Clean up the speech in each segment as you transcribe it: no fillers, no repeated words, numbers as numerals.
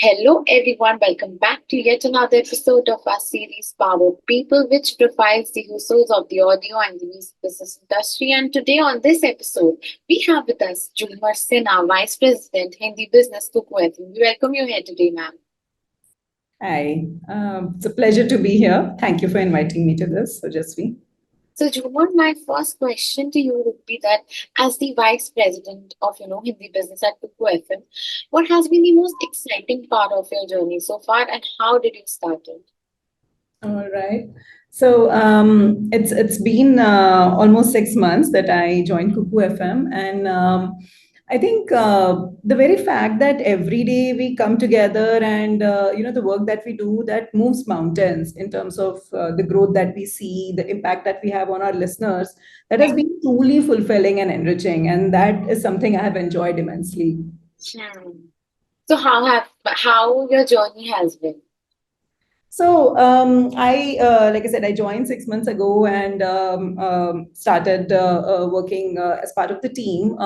Hello, everyone. Welcome back to yet another episode of our series Power People, which profiles the usos of the audio and the music business industry. And today, on this episode, we have with us Jhoomer Sinha, Vice President, Hindi Business Kuku FM. We welcome you here today, ma'am. Hi, it's a pleasure to be here. Thank you for inviting me to this, Ojasvi. So, Jhoomer, my first question to you would be that as the Vice President of Hindi Business at Kuku FM, what has been the most exciting part of your journey so far, and how did you start it? All right. So it's been almost 6 months that I joined Kuku FM, and I think the very fact that every day we come together and the work that we do that moves mountains in terms of the growth that we see, the impact that we have on our listeners, that has been truly fulfilling and enriching, and that is something I have enjoyed immensely. Hmm. So, how your journey has been? So like I said, I joined 6 months ago and started working as part of the team.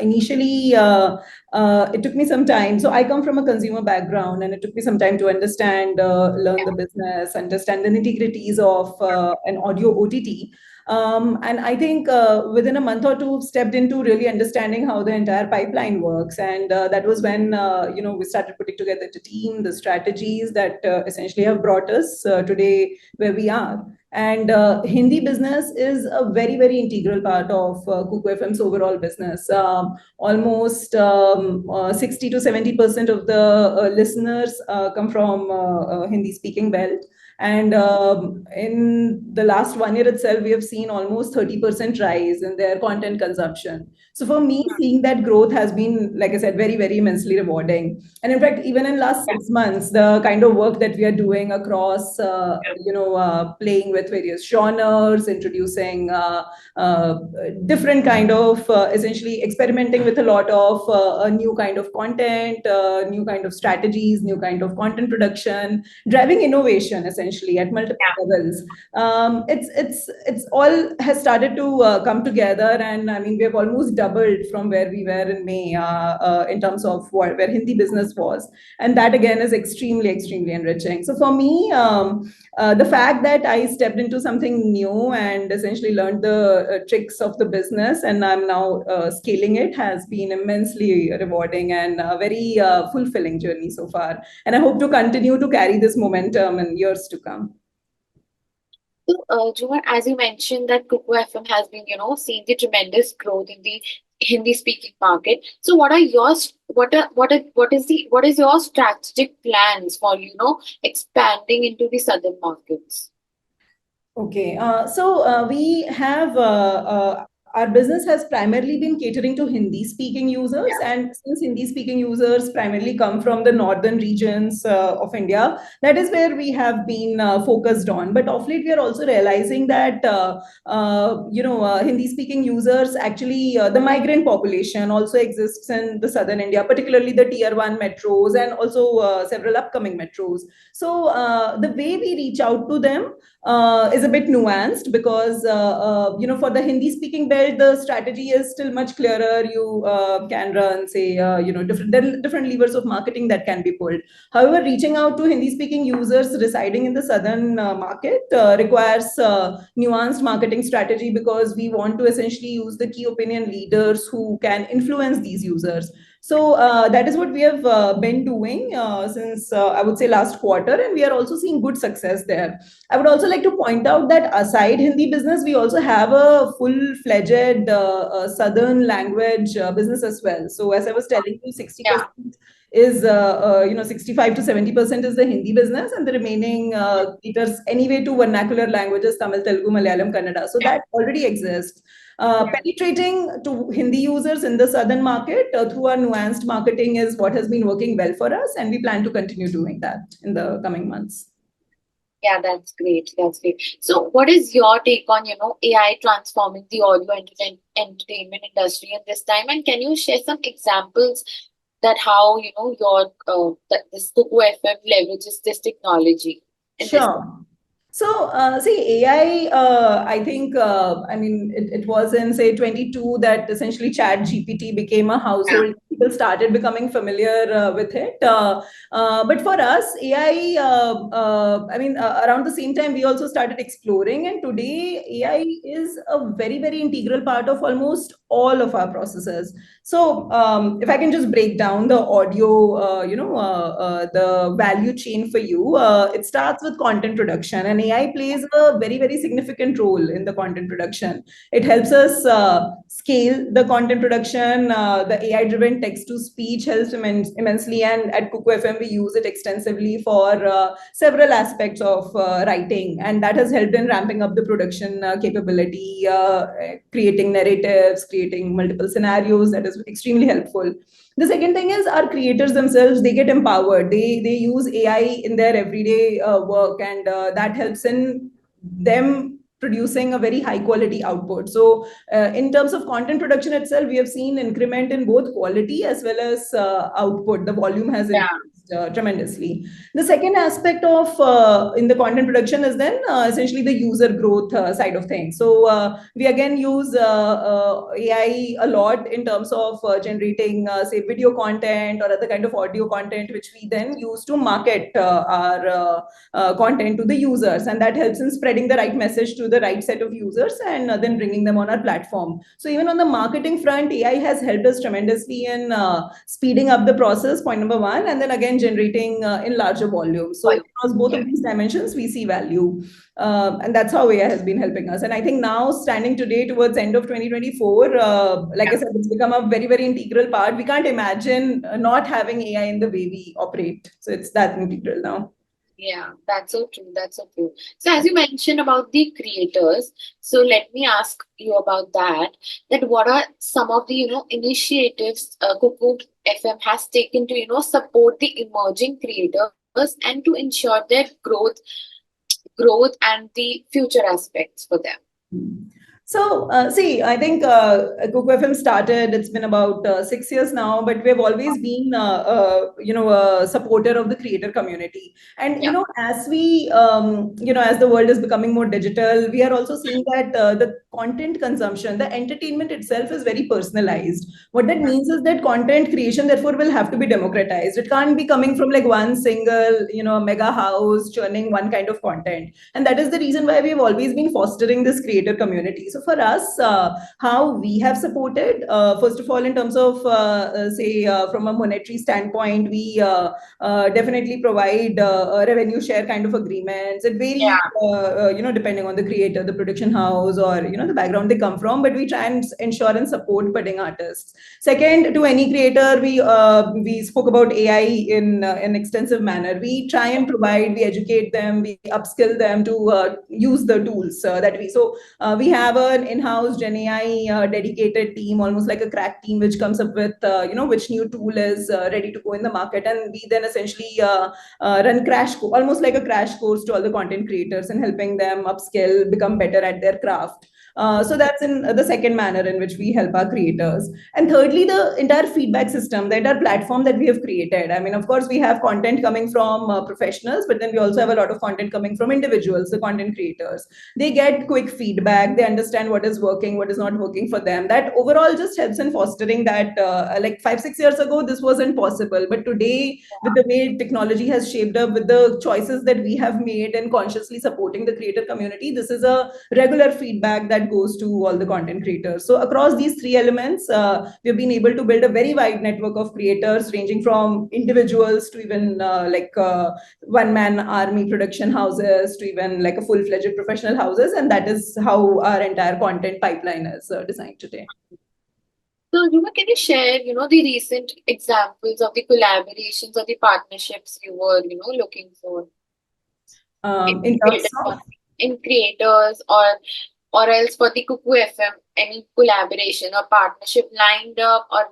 Initially, it took me some time. So I come from a consumer background, and it took me some time to understand, learn the business, understand the nitty-gritties of an audio OTT. And I think within a month or two, stepped into really understanding how the entire pipeline works. And that was when we started putting together the team, the strategies that essentially have brought us today where we are. And Hindi business is a very, very integral part of Kuku FM's overall business. Almost 60 to 70% of the listeners come from Hindi speaking belt. And in the last 1 year itself, we have seen almost 30% rise in their content consumption. So for me, seeing that growth has been, like I said, very, very immensely rewarding. And in fact, even in last 6 months, the kind of work that we are doing across, playing with various genres, introducing different kind of, essentially experimenting with a lot of a new kind of content, new kind of strategies, new kind of content production, driving innovation essentially at multiple levels. It's all has started to come together, and I mean we have almost doubled from where we were in May in terms of where Hindi business was, and that again is extremely extremely enriching. So for me, the fact that I stepped into something new and essentially learned the tricks of the business, and I'm now scaling it, has been immensely rewarding and a very fulfilling journey so far. And I hope to continue to carry this momentum in years to come. So, Jhumar, as you mentioned that Kuku FM has been, seeing the tremendous growth in the Hindi speaking market. So, what are your what is your strategic plans for expanding into the southern markets? Okay, so we have our business has primarily been catering to Hindi speaking users, and since Hindi speaking users primarily come from the northern regions of India, that is where we have been focused on. But of late, we are also realizing that Hindi speaking users actually the migrant population also exists in the southern India, particularly the tier 1 metros and also several upcoming metros. So the way we reach out to them is a bit nuanced because for the Hindi speaking belt the strategy is still much clearer. You can run, say, different levers of marketing that can be pulled. However, reaching out to Hindi speaking users residing in the southern market requires nuanced marketing strategy, because we want to essentially use the key opinion leaders who can influence these users. So that is what we have been doing since I would say last quarter, and we are also seeing good success there. I would also like to point out that aside Hindi business, we also have a full-fledged Southern language business as well. So as I was telling you, 60% is 65 to 70% is the Hindi business, and the remaining caters anyway to vernacular languages, Tamil, Telugu, Malayalam, Kannada. So that already exists. Penetrating to Hindi users in the southern market through our nuanced marketing is what has been working well for us, and we plan to continue doing that in the coming months. Yeah, that's great. That's great. So, what is your take on, AI transforming the audio entertainment industry in this time? And can you share some examples that how, your that this Kuku FM leverages this technology in this? Sure. So, see, AI, I think, I mean, it was in, say, 22 that essentially Chat GPT became a Yeah. household. People started becoming familiar with it. But for us, AI, I mean, around the same time, we also started exploring. And today, AI is a very, very integral part of almost all of our processes. So, if I can just break down the audio, the value chain for you, it starts with content production, and AI plays a very, very significant role in the content production. It helps us scale the content production. The AI-driven text-to-speech helps immensely, and at Kuku FM we use it extensively for several aspects of writing, and that has helped in ramping up the production capability, creating narratives, creating multiple scenarios. That is extremely helpful. The second thing is our creators themselves, they get empowered. They use AI in their everyday work, and that helps in them producing a very high quality output. So in terms of content production itself, we have seen increment in both quality as well as output. The volume has Yeah. increased tremendously. The second aspect of in the content production is then essentially the user growth side of things. So we again use AI a lot in terms of generating, say, video content or other kind of audio content, which we then use to market our content to the users, and that helps in spreading the right message to the right set of users, and then bringing them on our platform. So even on the marketing front, AI has helped us tremendously in speeding up the process, point number one, and then again generating in larger volumes. So Volume. across both Yeah. of these dimensions, we see value. And that's how AI has been helping us. And I think now, standing today towards end of 2024, like I said, it's become a very, very integral part. We can't imagine not having AI in the way we operate. So it's that integral now. Yeah, that's so true. That's so true. So as you mentioned about the creators, so let me ask you about that. That what are some of the initiatives Kuku FM has taken to support the emerging creators and to ensure their growth and the future aspects for them. So, see, I think Kuku FM started, it's been about 6 years now, but we've always been, a supporter of the creator community. And, Yeah. as we, as the world is becoming more digital, we are also seeing that the content consumption, the entertainment itself is very personalized. What that means is that content creation, therefore, will have to be democratized. It can't be coming from like one single, mega house churning one kind of content, and that is the reason why we've always been fostering this creator community. So for us, how we have supported, first of all, in terms of say from a monetary standpoint, we definitely provide a revenue share kind of agreements. It varies, Yeah. depending on the creator, the production house, or the background they come from, but we try and ensure and support budding artists. Second, to any creator, we spoke about AI in an extensive manner. We try and provide, we educate them, we upskill them to use the tools that we have an in-house Gen AI dedicated team, almost like a crack team, which comes up with which new tool is ready to go in the market, and we then essentially run almost like a crash course to all the content creators and helping them upskill, become better at their craft. So that's in the second manner in which we help our creators. And thirdly, the entire feedback system, the entire platform that we have created. I mean, of course, we have content coming from professionals, but then we also have a lot of content coming from individuals, the content creators. They get quick feedback, they understand what is working, what is not working for them. That overall just helps in fostering that. Like 5 6 years ago, this wasn't possible, but today, with the way technology has shaped up, with the choices that we have made and consciously supporting the creator community, this is a regular feedback that goes to all the content creators. So across these three elements, we've been able to build a very wide network of creators, ranging from individuals to even one man army production houses, to even like a full-fledged professional houses. And that is how our entire content pipeline is designed today. So, can you share, the recent examples of the collaborations or the partnerships you were, looking for in In terms of in creators, or else for the Kuku FM, any collaboration or partnership lined up, or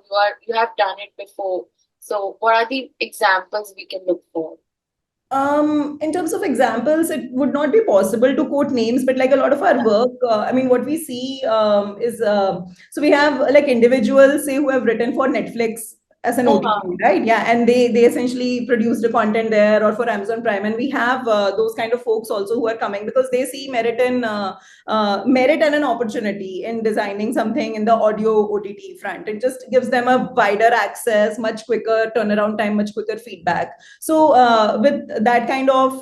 you have done it before. So, what are the examples we can look for? In terms of examples, it would not be possible to quote names, but like a lot of our work, I mean, what we see is so we have like individuals, say, who have written for Netflix as an Oh, OTT, wow. right? Yeah, and they essentially produce the content there or for Amazon Prime, and we have those kind of folks also who are coming because they see merit and an opportunity in designing something in the audio OTT front. It just gives them a wider access, much quicker turnaround time, much quicker feedback. So with that kind of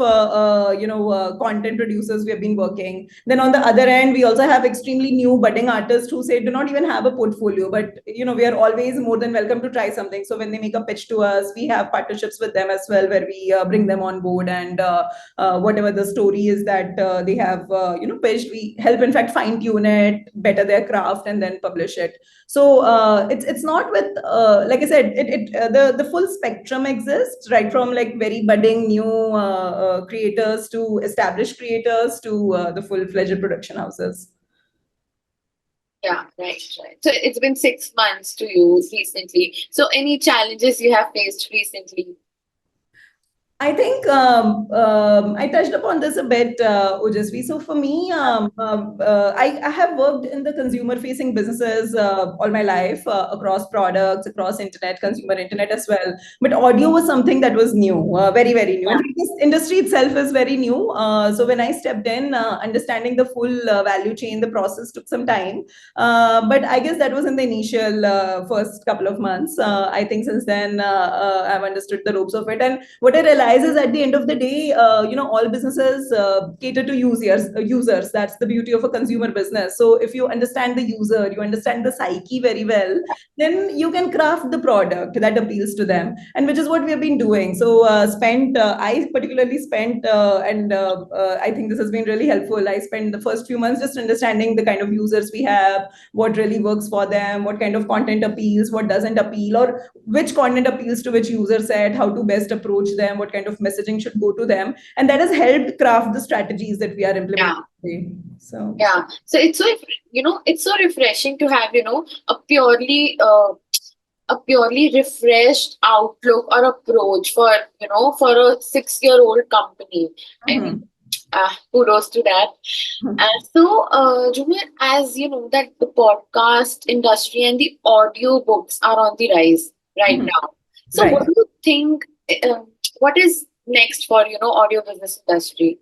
content producers, we have been working. Then on the other end, we also have extremely new budding artists who say do not even have a portfolio, but we are always more than welcome to try something. So when they make a pitch to us, we have partnerships with them as well, where we bring them on board, and whatever the story is that they have pitched, we help in fact fine tune it, better their craft, and then publish it. So it's not with like I said, the full spectrum exists, right from like very budding new creators to established creators to the full fledged production houses. Yeah, right, right. So it's been 6 months to you recently. So any challenges you have faced recently? I think I touched upon this a bit, Ojasvi. So for me, I have worked in the consumer-facing businesses all my life across products, across internet, consumer internet as well. But audio was something that was new, very, very new. In Yeah, fact, this industry itself is very new. So when I stepped in, understanding the full value chain, the process took some time. But I guess that was in the initial first couple of months. I think since then, I've understood the ropes of it. And what I realize is at the end of the day, all businesses cater to users. That's the beauty of a consumer business. So if you understand the user, you understand the psyche very well, then you can craft the product that appeals to them, and which is what we have been doing. So I particularly spent, and I think this has been really helpful. I spent the first few months just understanding the kind of users we have, what really works for them, what kind of content appeals, what doesn't appeal, or which content appeals to which user set, how to best approach them, what kind of messaging should go to them. And that has helped craft the strategies that we are implementing yeah, today. So yeah. So it's so refreshing to have, a purely refreshed outlook or approach for, for a 6-year-old company. I mean, mhm, kudos to that. mhm, Jhoomer, as you know, that the podcast industry and the audio books are on the rise right mhm. now. So, what Right. do you think? What is next for audio business industry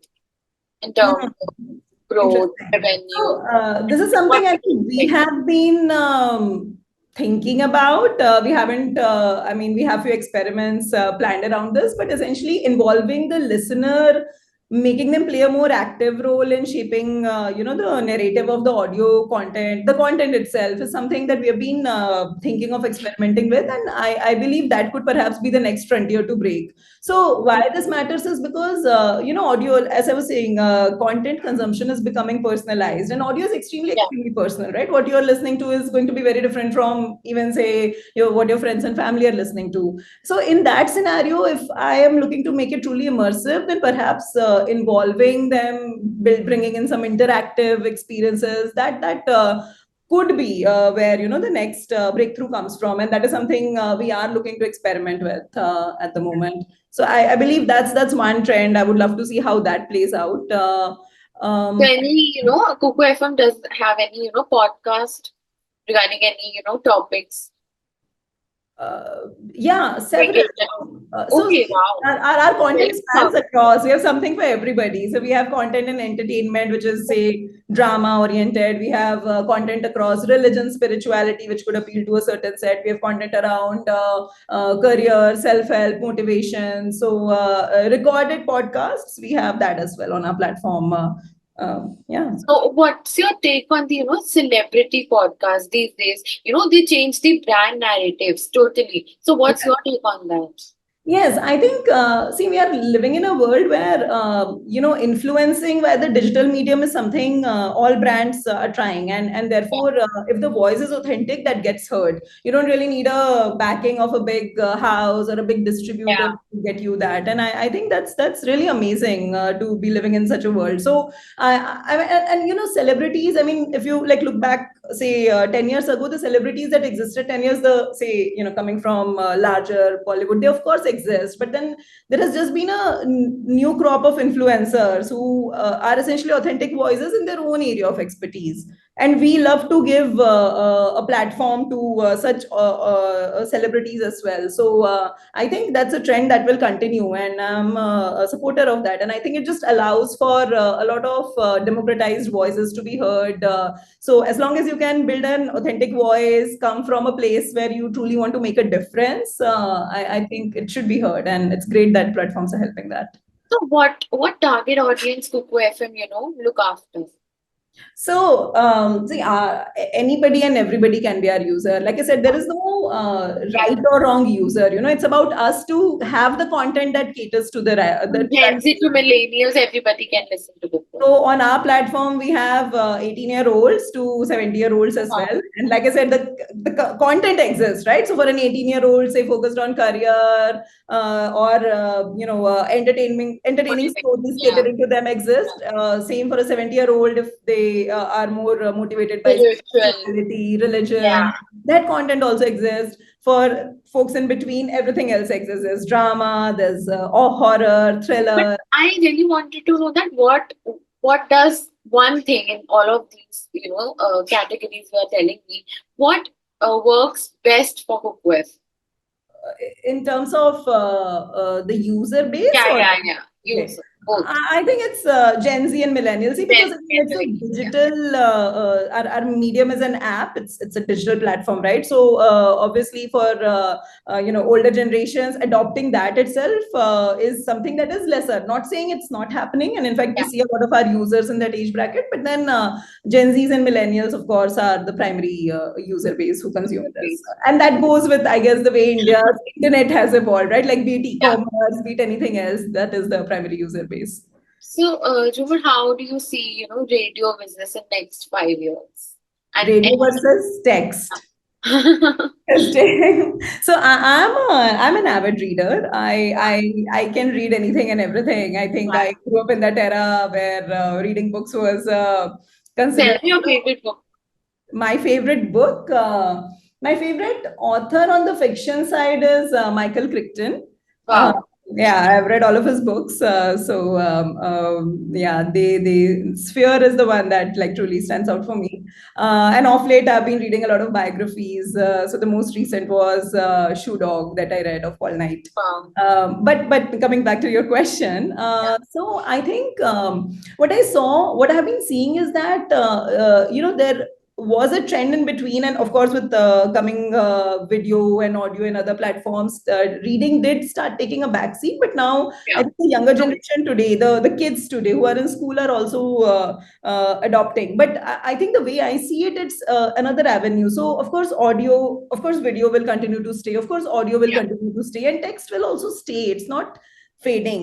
in terms of Mhm. growth, Interesting. revenue? So this is something What I do you think we think? have been thinking about. We haven't. I mean, we have few experiments planned around this, but essentially involving the listener, making them play a more active role in shaping, the narrative of the audio content. The content itself is something that we have been thinking of experimenting with, and I believe that could perhaps be the next frontier to break. So why this matters is because audio, as I was saying, content consumption is becoming personalized, and audio is extremely Yeah, extremely personal, right? What you're listening to is going to be very different from even say what your friends and family are listening to. So in that scenario, if I am looking to make it truly immersive, then perhaps involving them, bringing in some interactive experiences that could be where the next breakthrough comes from, and that is something we are looking to experiment with at the moment. So I believe that's one trend. I would love to see how that plays out. so Um, any, Kuku FM does have any, podcast regarding any, topics yeah, several. related? So Okay, see, wow. our content Very spans perfect. across. We have something for everybody. So we have content in entertainment, which is say drama oriented. We have content across religion, spirituality, which could appeal to a certain set. We have content around career, self help, motivation. So recorded podcasts, we have that as well on our platform. Yeah. So, what's your take on the, celebrity podcast these days? They change the brand narratives totally. So, what's your take on that? Yes, I think, see, we are living in a world where, influencing via the digital medium is something all brands are trying. And therefore, if the voice is authentic, that gets heard. You don't really need a backing of a big house or a big distributor Yeah, to get you that. And I think that's really amazing to be living in such a world. So, celebrities, I mean, if you like look back, say 10 years ago, the celebrities that existed 10 years, the say coming from larger Bollywood, they of course exist, but then there has just been a new crop of influencers who are essentially authentic voices in their own area of expertise. and we love to give a platform to such celebrities as well. So I think that's a trend that will continue, and I'm a supporter of that. And I think it just allows for a lot of democratized voices to be heard. So as long as you can build an authentic voice, come from a place where you truly want to make a difference, I think it should be heard, and it's great that platforms are helping that. So what target audience Kuku FM, look after? So, see, anybody and everybody can be our user. Like I said, there is no right or wrong user. It's about us to have the content that caters to to that Gen Z to user. millennials, everybody can listen to Kuku. So on our platform, we have 18-year-olds to 70-year-olds as Wow. well. And like I said, the content exists, right? So for an 18-year-old, say focused on career or entertaining Motivation. stories Yeah. catering to them exist. Same for a 70-year-old if they are more motivated by Spiritual. spirituality, Yeah. religion. That content also exists. For folks in between, everything else exists. There's drama, there's horror, But thriller. I really wanted to know that what does one thing in all of these, categories you are telling me, what works best for Kuku? In terms of the user base, Yeah, or yeah, yeah. okay. Use both. I think it's Gen Z and millennials. See, because Gen again, and it's a millennials. Yeah. digital. Our medium is an app. It's a digital platform, right? So obviously, for older generations, adopting that itself is something that is lesser. Not saying it's not happening, and in fact, we Yeah. see a lot of our users in that age bracket. But then Gen Zs and millennials, of course, are the primary user base who consume User this, base. and that goes with, I guess, the way India's internet has evolved, right? Like be it Yeah. e-commerce, be it anything else, that is the primary user base. So, Jhoomer, how do you see, radio business in next 5 years? And Radio versus text. yeah. Interesting. So I'm an avid reader. I can read anything and everything. I think Wow. I grew up in that era where reading books was Tell considered me your favorite book. my favorite book. My favorite author on the fiction side is Michael Crichton. Uh, Wow. yeah, I've read all of his books. Yeah, they Sphere is the one that like truly stands out for me. And off late, I've been reading a lot of biographies. So the most recent was Shoe Dog that I read of All Night. Wow. But coming back to your question, Yeah. so I think what I have been seeing is that there was a trend in between, and of course with coming video and audio and other platforms, reading did start taking a backseat. But now I Yeah. think the younger True. generation today, the kids today who are in school are also adopting. But I think the way I see it, it's another avenue. So of course video will continue to stay, of course audio will Yeah. continue to stay, and text will also stay. It's not fading,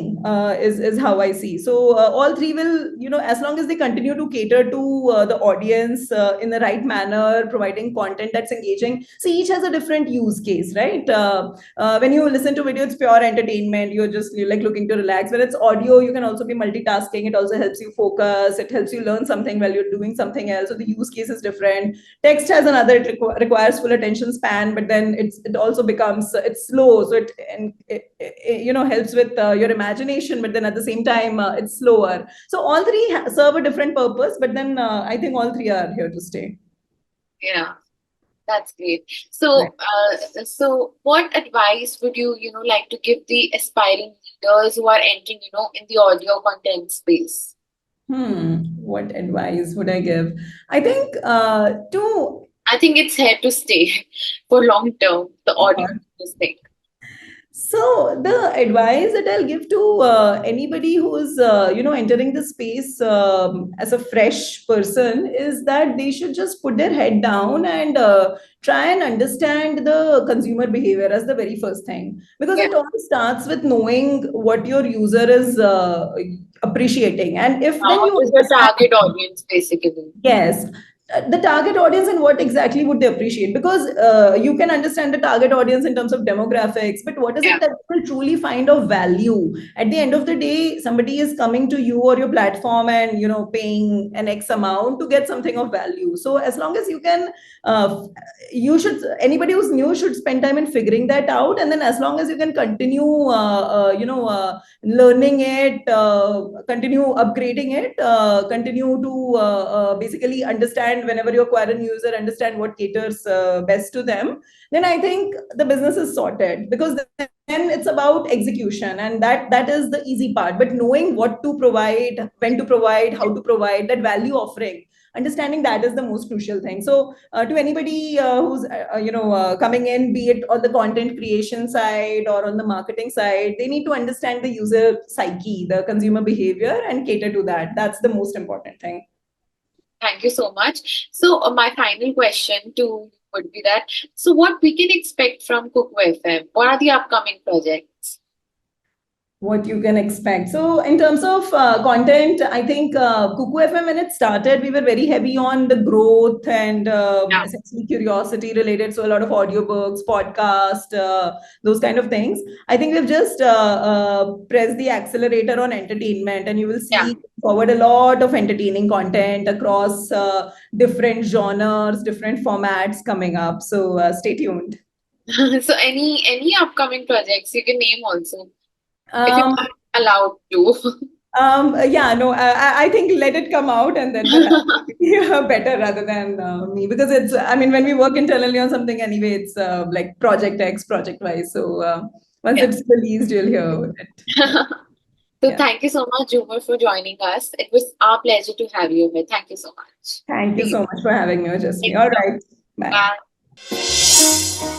is how I see. So all three will, as long as they continue to cater to the audience in the right manner, providing content that's engaging. See, each has a different use case, right? When you listen to video, it's pure entertainment. You're like looking to relax. When it's audio, you can also be multitasking. It also helps you focus. It helps you learn something while you're doing something else. So the use case is different. Text has another. Requires full attention span, but then it also becomes it's slow, so it helps with your imagination, but then at the same time it's slower. So all three serve a different purpose, but then I think all three are here to stay. Yeah. That's great. Right. So what advice would you, like to give the aspiring leaders who are entering, in the audio content space? What advice would I give? I think to I think it's here to stay for long term, the audio business thing. So the advice that I'll give to anybody who's entering the space as a fresh person is that they should just put their head down and try and understand the consumer behavior as the very first thing, because Yeah. it all starts with knowing what your user is appreciating, and if then How you is the understand. target audience basically? Yes. The target audience and what exactly would they appreciate? Because you can understand the target audience in terms of demographics, but what is Yeah. it that will truly find of value? At the end of the day, somebody is coming to you or your platform and paying an X amount to get something of value. So as long as you can, uh, you should anybody who's new should spend time in figuring that out, and then as long as you can continue, learning it, continue upgrading it, continue to basically understand understand, whenever you acquire a new user, understand what caters best to them, then I think the business is sorted, because then it's about execution, and that is the easy part. But knowing what to provide, when to provide, how to provide that value offering, understanding that is the most crucial thing. So to anybody who's coming in, be it on the content creation side or on the marketing side, they need to understand the user psyche, the consumer behavior, and cater to that. That's the most important thing. Thank you so much. So, my final question to you would be that, so what we can expect from Kuku FM? What are the upcoming projects? What you can expect. So, in terms of content, I think Kuku FM, when it started, we were very heavy on the growth and Yeah. essentially curiosity related. So, a lot of audiobooks, podcast, those kind of things. I think we've just pressed the accelerator on entertainment, and you will Yeah. see forward a lot of entertaining content across different genres, different formats coming up. So, stay tuned. So, any upcoming projects you can name also, if Um, you're allowed to. yeah, no, I think let it come out, and then perhaps yeah, better rather than me, because it's, I mean, when we work internally on something anyway, it's like project X, project Y. So once Yeah. it's released, you'll hear it. So, Yeah. thank you so much, Jhoomer, for joining us. It was our pleasure to have you here. Thank you so much. Thank you See you so much for having me, next Jasmine. All time. right. Bye. Bye.